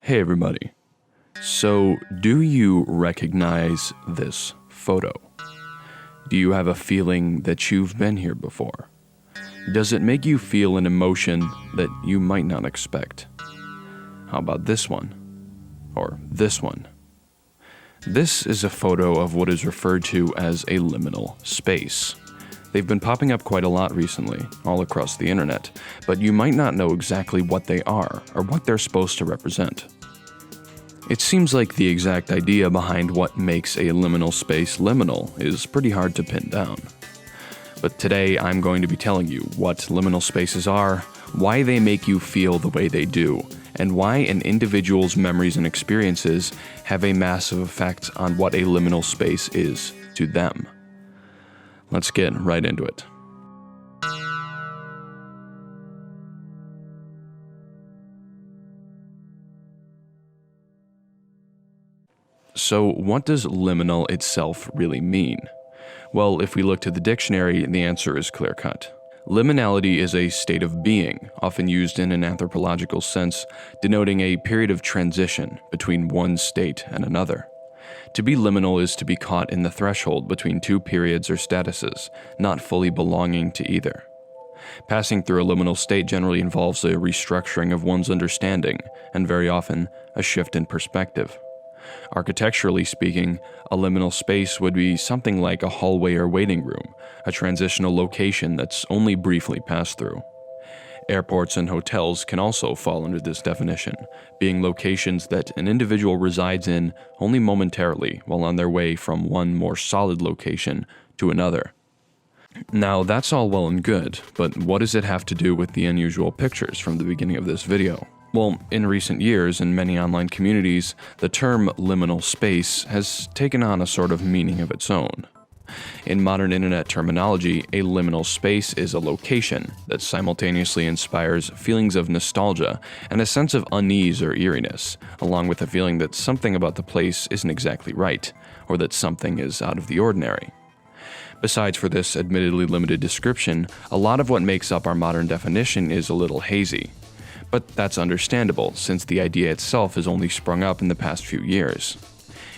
Hey everybody. So, do you recognize this photo? Do you have a feeling that you've been here before? Does it make you feel an emotion that you might not expect? How about this one? Or this one? This is a photo of what is referred to as a liminal space. They've been popping up quite a lot recently, all across the internet, but you might not know exactly what they are or what they're supposed to represent. It seems like the exact idea behind what makes a liminal space liminal is pretty hard to pin down. But today I'm going to be telling you what liminal spaces are, why they make you feel the way they do, and why an individual's memories and experiences have a massive effect on what a liminal space is to them. Let's get right into it. So, what does liminal itself really mean? Well, if we look to the dictionary, the answer is clear-cut. Liminality is a state of being, often used in an anthropological sense, denoting a period of transition between one state and another. To be liminal is to be caught in the threshold between two periods or statuses, not fully belonging to either. Passing through a liminal state generally involves a restructuring of one's understanding, and very often, a shift in perspective. Architecturally speaking, a liminal space would be something like a hallway or waiting room, a transitional location that's only briefly passed through. Airports and hotels can also fall under this definition, being locations that an individual resides in only momentarily while on their way from one more solid location to another. Now, that's all well and good, but what does it have to do with the unusual pictures from the beginning of this video? Well, in recent years, in many online communities, the term liminal space has taken on a sort of meaning of its own. In modern internet terminology, a liminal space is a location that simultaneously inspires feelings of nostalgia and a sense of unease or eeriness, along with a feeling that something about the place isn't exactly right, or that something is out of the ordinary. Besides for this admittedly limited description, a lot of what makes up our modern definition is a little hazy. But that's understandable, since the idea itself has only sprung up in the past few years.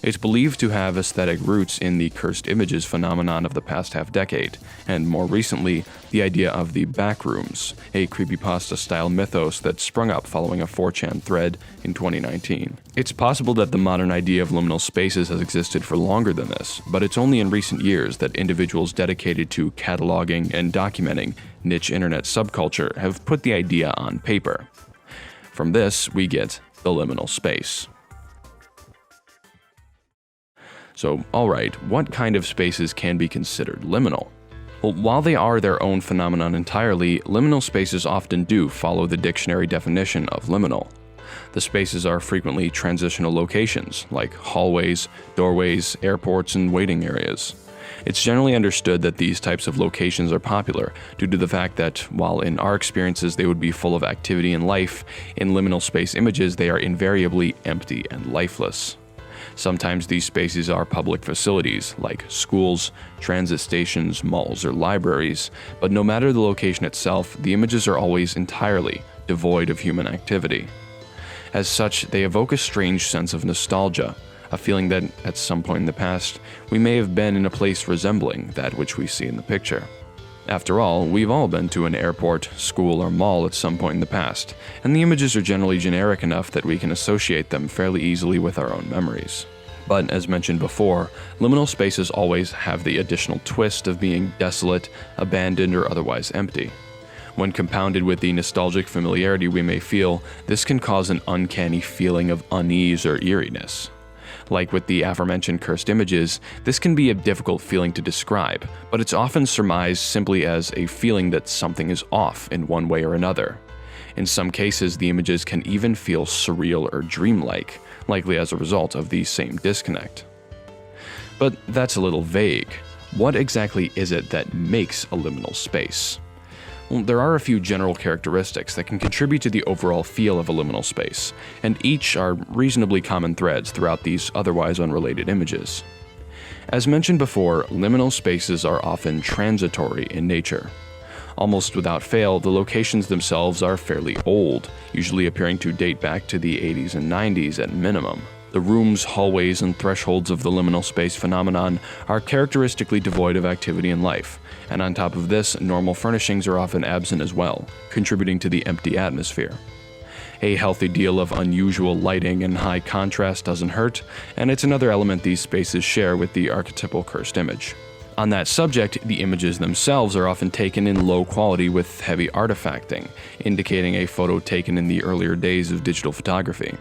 It's believed to have aesthetic roots in the cursed images phenomenon of the past half-decade, and more recently, the idea of the Backrooms, a creepypasta-style mythos that sprung up following a 4chan thread in 2019. It's possible that the modern idea of liminal spaces has existed for longer than this, but it's only in recent years that individuals dedicated to cataloging and documenting niche internet subculture have put the idea on paper. From this, we get the liminal space. So, alright, what kind of spaces can be considered liminal? Well, while they are their own phenomenon entirely, liminal spaces often do follow the dictionary definition of liminal. The spaces are frequently transitional locations, like hallways, doorways, airports, and waiting areas. It's generally understood that these types of locations are popular due to the fact that, while in our experiences they would be full of activity and life, in liminal space images they are invariably empty and lifeless. Sometimes these spaces are public facilities, like schools, transit stations, malls, or libraries, but no matter the location itself, the images are always entirely devoid of human activity. As such, they evoke a strange sense of nostalgia, a feeling that, at some point in the past, we may have been in a place resembling that which we see in the picture. After all, we've all been to an airport, school, or mall at some point in the past, and the images are generally generic enough that we can associate them fairly easily with our own memories. But, as mentioned before, liminal spaces always have the additional twist of being desolate, abandoned, or otherwise empty. When compounded with the nostalgic familiarity we may feel, this can cause an uncanny feeling of unease or eeriness. Like with the aforementioned cursed images, this can be a difficult feeling to describe, but it's often surmised simply as a feeling that something is off in one way or another. In some cases, the images can even feel surreal or dreamlike, likely as a result of the same disconnect. But that's a little vague. What exactly is it that makes a liminal space? Well, there are a few general characteristics that can contribute to the overall feel of a liminal space, and each are reasonably common threads throughout these otherwise unrelated images. As mentioned before, liminal spaces are often transitory in nature. Almost without fail, the locations themselves are fairly old, usually appearing to date back to the 80s and 90s at minimum. The rooms, hallways, and thresholds of the liminal space phenomenon are characteristically devoid of activity and life, and on top of this, normal furnishings are often absent as well, contributing to the empty atmosphere. A healthy deal of unusual lighting and high contrast doesn't hurt, and it's another element these spaces share with the archetypal cursed image. On that subject, the images themselves are often taken in low quality with heavy artifacting, indicating a photo taken in the earlier days of digital photography.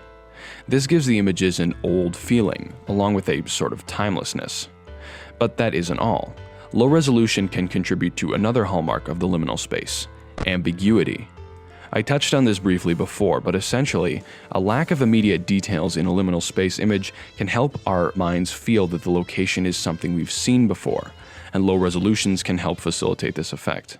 This gives the images an old feeling, along with a sort of timelessness. But that isn't all. Low resolution can contribute to another hallmark of the liminal space: ambiguity. I touched on this briefly before, but essentially, a lack of immediate details in a liminal space image can help our minds feel that the location is something we've seen before, and low resolutions can help facilitate this effect.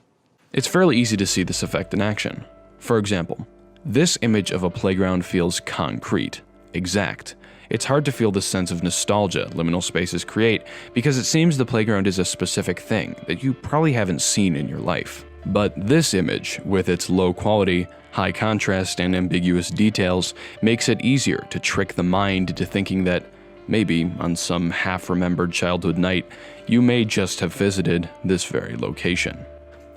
It's fairly easy to see this effect in action. For example, this image of a playground feels concrete, exact. It's hard to feel the sense of nostalgia liminal spaces create because it seems the playground is a specific thing that you probably haven't seen in your life. But this image, with its low quality, high contrast, and ambiguous details, makes it easier to trick the mind into thinking that maybe, on some half-remembered childhood night, you may just have visited this very location.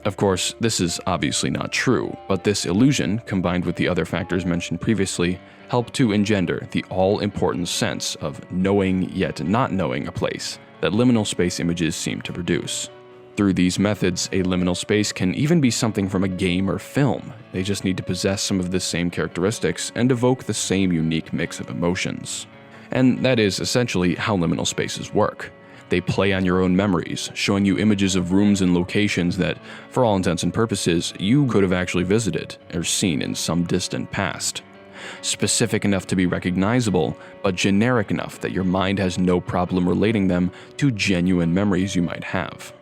Of course, this is obviously not true, but this illusion, combined with the other factors mentioned previously, help to engender the all-important sense of knowing yet not knowing a place that liminal space images seem to produce. Through these methods, a liminal space can even be something from a game or film. They just need to possess some of the same characteristics and evoke the same unique mix of emotions. And that is essentially how liminal spaces work. They play on your own memories, showing you images of rooms and locations that, for all intents and purposes, you could have actually visited or seen in some distant past. Specific enough to be recognizable, but generic enough that your mind has no problem relating them to genuine memories you might have.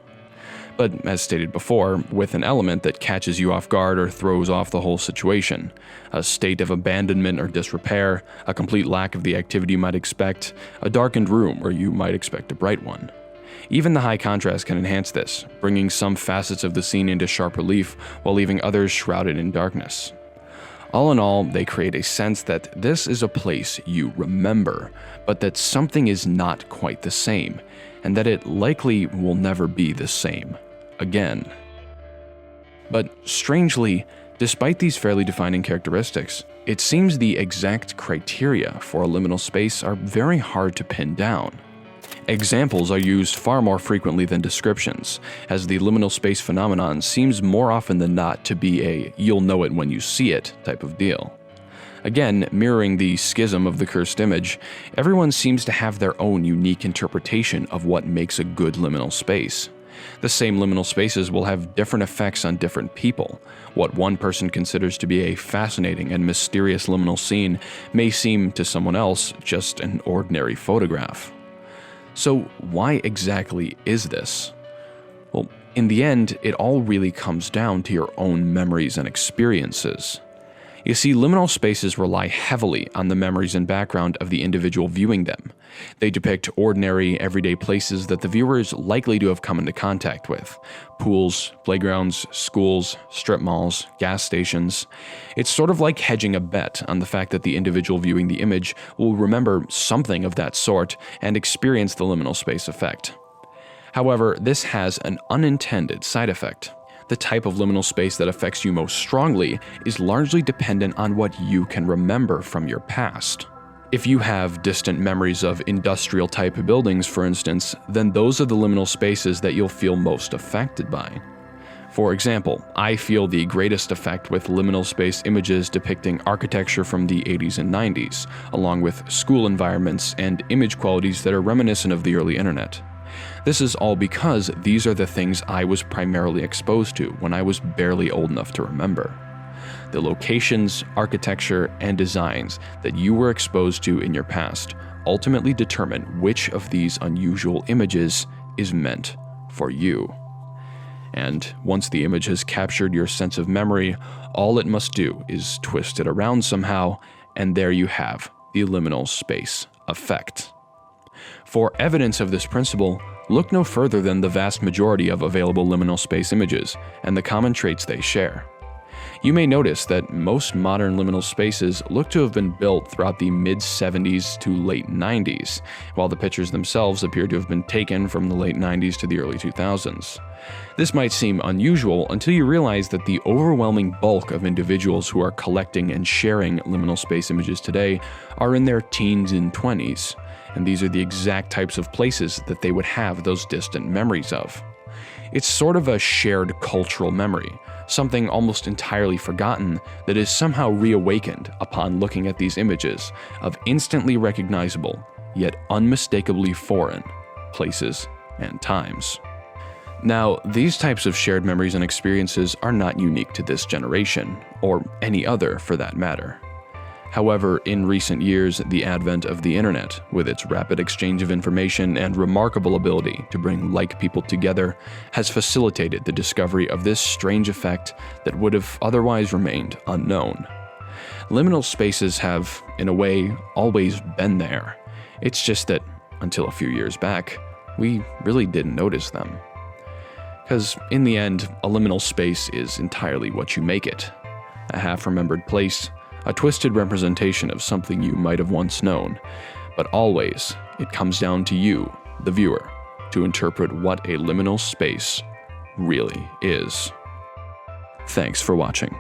But as stated before, with an element that catches you off guard or throws off the whole situation. A state of abandonment or disrepair, a complete lack of the activity you might expect, a darkened room where you might expect a bright one. Even the high contrast can enhance this, bringing some facets of the scene into sharp relief while leaving others shrouded in darkness. All in all, they create a sense that this is a place you remember, but that something is not quite the same, and that it likely will never be the same again. But strangely, despite these fairly defining characteristics, it seems the exact criteria for a liminal space are very hard to pin down. Examples are used far more frequently than descriptions, as the liminal space phenomenon seems more often than not to be a "you'll know it when you see it" type of deal. Again, mirroring the schism of the cursed image, everyone seems to have their own unique interpretation of what makes a good liminal space. The same liminal spaces will have different effects on different people. What one person considers to be a fascinating and mysterious liminal scene may seem to someone else just an ordinary photograph. So why exactly is this? Well, in the end, it all really comes down to your own memories and experiences. You see, liminal spaces rely heavily on the memories and background of the individual viewing them. They depict ordinary, everyday places that the viewer is likely to have come into contact with. Pools, playgrounds, schools, strip malls, gas stations. It's sort of like hedging a bet on the fact that the individual viewing the image will remember something of that sort and experience the liminal space effect. However, this has an unintended side effect. The type of liminal space that affects you most strongly is largely dependent on what you can remember from your past. If you have distant memories of industrial-type buildings, for instance, then those are the liminal spaces that you'll feel most affected by. For example, I feel the greatest effect with liminal space images depicting architecture from the 80s and 90s, along with school environments and image qualities that are reminiscent of the early internet. This is all because these are the things I was primarily exposed to when I was barely old enough to remember. The locations, architecture, and designs that you were exposed to in your past ultimately determine which of these unusual images is meant for you. And once the image has captured your sense of memory, all it must do is twist it around somehow, and there you have the liminal space effect. For evidence of this principle, look no further than the vast majority of available liminal space images and the common traits they share. You may notice that most modern liminal spaces look to have been built throughout the mid-70s to late 90s, while the pictures themselves appear to have been taken from the late 90s to the early 2000s. This might seem unusual until you realize that the overwhelming bulk of individuals who are collecting and sharing liminal space images today are in their teens and 20s, and these are the exact types of places that they would have those distant memories of. It's sort of a shared cultural memory, something almost entirely forgotten that is somehow reawakened upon looking at these images of instantly recognizable, yet unmistakably foreign, places and times. Now, these types of shared memories and experiences are not unique to this generation, or any other for that matter. However, in recent years, the advent of the internet, with its rapid exchange of information and remarkable ability to bring like people together, has facilitated the discovery of this strange effect that would have otherwise remained unknown. Liminal spaces have, in a way, always been there. It's just that, until a few years back, we really didn't notice them. Because, in the end, a liminal space is entirely what you make it. A half-remembered place, a twisted representation of something you might have once known, but always, it comes down to you, the viewer, to interpret what a liminal space really is. Thanks for watching.